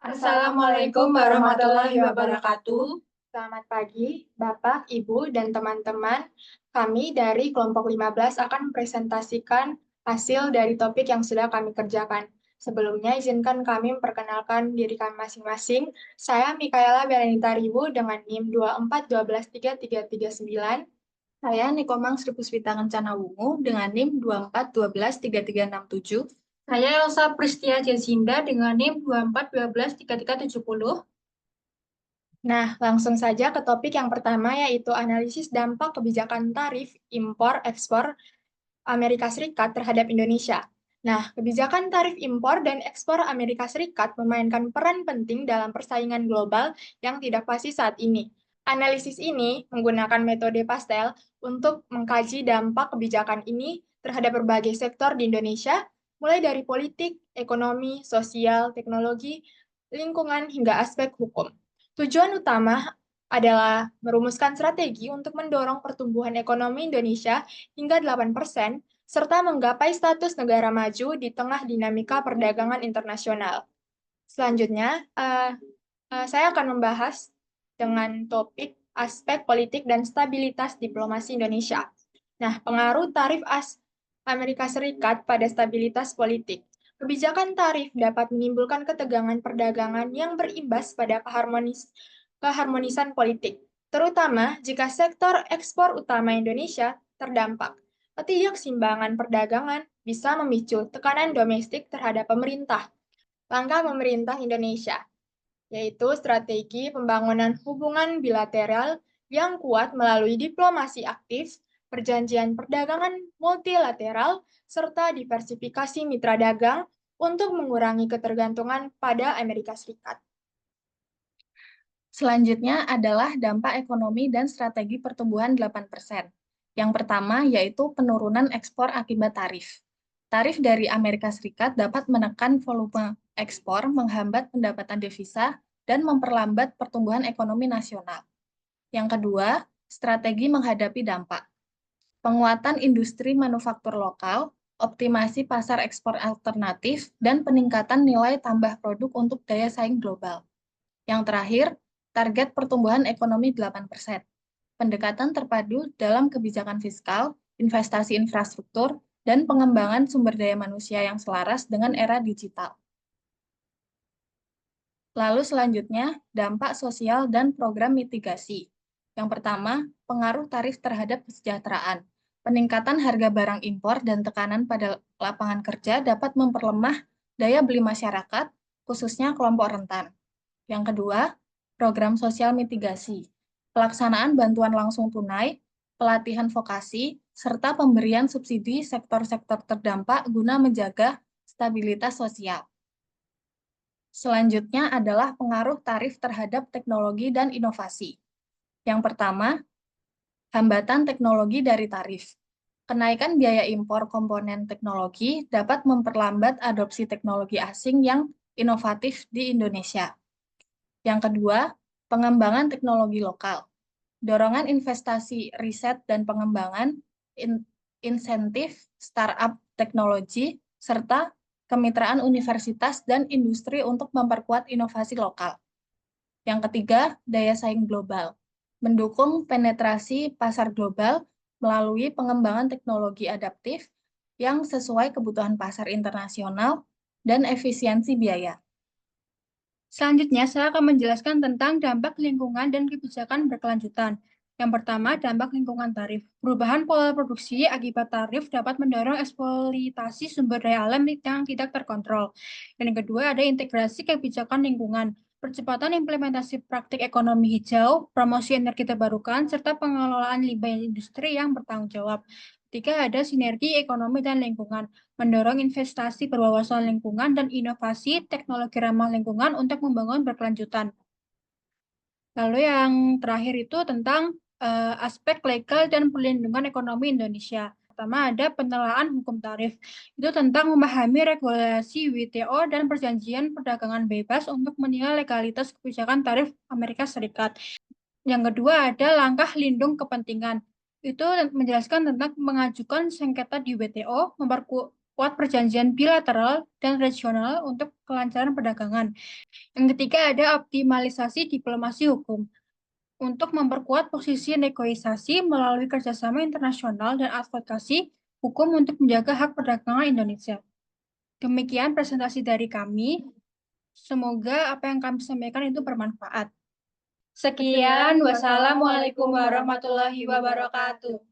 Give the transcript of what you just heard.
Assalamualaikum warahmatullahi wabarakatuh. Selamat pagi, Bapak, Ibu, dan teman-teman. Kami dari kelompok 15 akan mempresentasikan hasil dari topik yang sudah kami kerjakan. Sebelumnya, izinkan kami memperkenalkan diri kami masing-masing. Saya Mikaela Belanita Riwu dengan NIM 24 12 3339. Saya Nikomang Sri Puspita Kencana Wungu dengan NIM 24 12 3367. Saya Elsa Pristia Jazinda dengan NIM 24 12 3370. Nah, langsung saja ke topik yang pertama, yaitu analisis dampak kebijakan tarif impor-ekspor Amerika Serikat terhadap Indonesia. Nah, kebijakan tarif impor dan ekspor Amerika Serikat memainkan peran penting dalam persaingan global yang tidak pasti saat ini. Analisis ini menggunakan metode pastel untuk mengkaji dampak kebijakan ini terhadap berbagai sektor di Indonesia, mulai dari politik, ekonomi, sosial, teknologi, lingkungan, hingga aspek hukum. Tujuan utama adalah merumuskan strategi untuk mendorong pertumbuhan ekonomi Indonesia hingga 8%, serta menggapai status negara maju di tengah dinamika perdagangan internasional. Selanjutnya, saya akan membahas dengan topik aspek politik dan stabilitas diplomasi Indonesia. Nah, pengaruh tarif Amerika Serikat pada stabilitas politik. Kebijakan tarif dapat menimbulkan ketegangan perdagangan yang berimbas pada keharmonisan politik, terutama jika sektor ekspor utama Indonesia terdampak. Ketidakseimbangan perdagangan bisa memicu tekanan domestik terhadap pemerintah. Langkah pemerintah Indonesia, yaitu strategi pembangunan hubungan bilateral yang kuat melalui diplomasi aktif, perjanjian perdagangan multilateral, serta diversifikasi mitra dagang untuk mengurangi ketergantungan pada Amerika Serikat. Selanjutnya adalah dampak ekonomi dan strategi pertumbuhan 8%. Yang pertama yaitu penurunan ekspor akibat tarif. Tarif dari Amerika Serikat dapat menekan volume ekspor, menghambat pendapatan devisa, dan memperlambat pertumbuhan ekonomi nasional. Yang kedua, strategi menghadapi dampak. Penguatan industri manufaktur lokal, optimasi pasar ekspor alternatif, dan peningkatan nilai tambah produk untuk daya saing global. Yang terakhir, target pertumbuhan ekonomi 8%. Pendekatan terpadu dalam kebijakan fiskal, investasi infrastruktur, dan pengembangan sumber daya manusia yang selaras dengan era digital. Lalu selanjutnya, dampak sosial dan program mitigasi. Yang pertama, pengaruh tarif terhadap kesejahteraan. Peningkatan harga barang impor dan tekanan pada lapangan kerja dapat memperlemah daya beli masyarakat, khususnya kelompok rentan. Yang kedua, program sosial mitigasi. Pelaksanaan bantuan langsung tunai, pelatihan vokasi, serta pemberian subsidi sektor-sektor terdampak guna menjaga stabilitas sosial. Selanjutnya adalah pengaruh tarif terhadap teknologi dan inovasi. Yang pertama, hambatan teknologi dari tarif. Kenaikan biaya impor komponen teknologi dapat memperlambat adopsi teknologi asing yang inovatif di Indonesia. Yang kedua, pengembangan teknologi lokal. Dorongan investasi riset dan pengembangan, insentif startup teknologi, serta kemitraan universitas dan industri untuk memperkuat inovasi lokal. Yang ketiga, daya saing global. Mendukung penetrasi pasar global melalui pengembangan teknologi adaptif yang sesuai kebutuhan pasar internasional dan efisiensi biaya. Selanjutnya, saya akan menjelaskan tentang dampak lingkungan dan kebijakan berkelanjutan. Yang pertama, dampak lingkungan tarif. Perubahan pola produksi akibat tarif dapat mendorong eksploitasi sumber daya alam yang tidak terkontrol. Yang kedua, ada integrasi kebijakan lingkungan, percepatan implementasi praktik ekonomi hijau, promosi energi terbarukan, serta pengelolaan limbah industri yang bertanggung jawab. Ketiga, ada sinergi ekonomi dan lingkungan, mendorong investasi berwawasan lingkungan dan inovasi teknologi ramah lingkungan untuk membangun berkelanjutan. Lalu yang terakhir itu tentang aspek legal dan perlindungan ekonomi Indonesia. Pertama ada penelaahan hukum tarif. Itu tentang memahami regulasi WTO dan perjanjian perdagangan bebas untuk menilai legalitas kebijakan tarif Amerika Serikat. Yang kedua ada langkah lindung kepentingan. Itu menjelaskan tentang mengajukan sengketa di WTO, memperkuat perjanjian bilateral dan regional untuk kelancaran perdagangan. Yang ketiga ada optimalisasi diplomasi hukum untuk memperkuat posisi negosiasi melalui kerjasama internasional dan advokasi hukum untuk menjaga hak perdagangan Indonesia. Demikian presentasi dari kami. Semoga apa yang kami sampaikan itu bermanfaat. Sekian, wassalamualaikum warahmatullahi wabarakatuh.